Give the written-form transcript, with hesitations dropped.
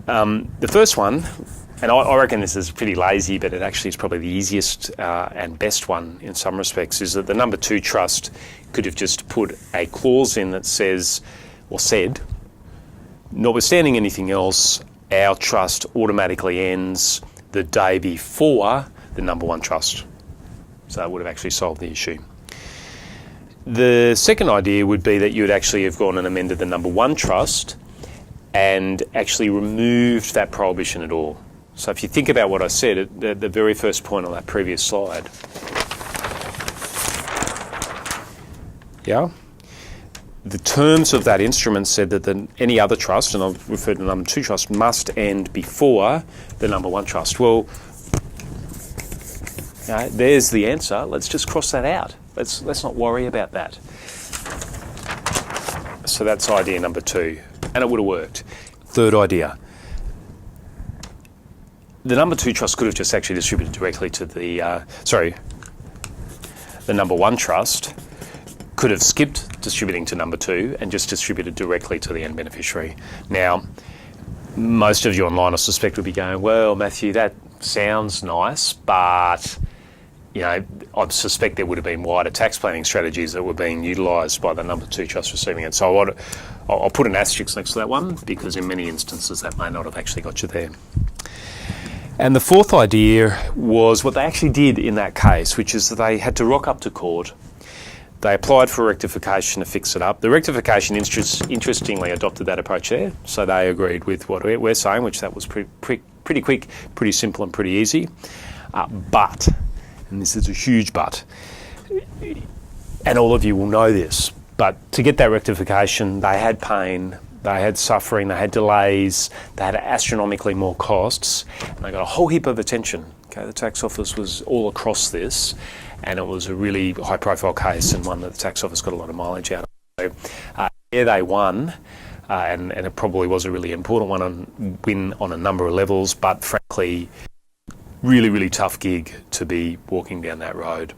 The first one, and I reckon this is pretty lazy, but it actually is probably the easiest and best one in some respects, is that the number 2 trust could have just put a clause in that says, or said, notwithstanding anything else, our trust automatically ends the day before the number 1 trust. So that would have actually solved the issue. The second idea would be that you would actually have gone and amended the number 1 trust and actually removed that prohibition at all. So if you think about what I said at the very first point on that previous slide, yeah, the terms of that instrument said that any other trust, and I've referred to the number 2 trust, must end before the number 1 trust. Well, there's the answer. Let's just cross that out. Let's not worry about that. So that's idea number 2, and it would have worked. Third idea. The number 2 trust could have just actually distributed directly to the number 1 trust could have skipped distributing to number 2 and just distributed directly to the end beneficiary. Now, most of you online, I suspect, would be going, well, Matthew, that sounds nice, but I suspect there would have been wider tax planning strategies that were being utilised by the number 2 trust receiving it. So I'll put an asterisk next to that one, because in many instances that may not have actually got you there. And the fourth idea was what they actually did in that case, which is that they had to rock up to court. They applied for rectification to fix it up. The rectification interestingly adopted that approach there, so they agreed with what we're saying, which that was pretty quick, pretty simple and pretty easy. But, and this is a huge but, and all of you will know this, but to get that rectification, they had pain, they had suffering, they had delays, they had astronomically more costs, and they got a whole heap of attention. Okay, the tax office was all across this, and it was a really high-profile case and one that the tax office got a lot of mileage out of. So, they won, and it probably was a really important win on a number of levels, but frankly, really, really tough gig to be walking down that road.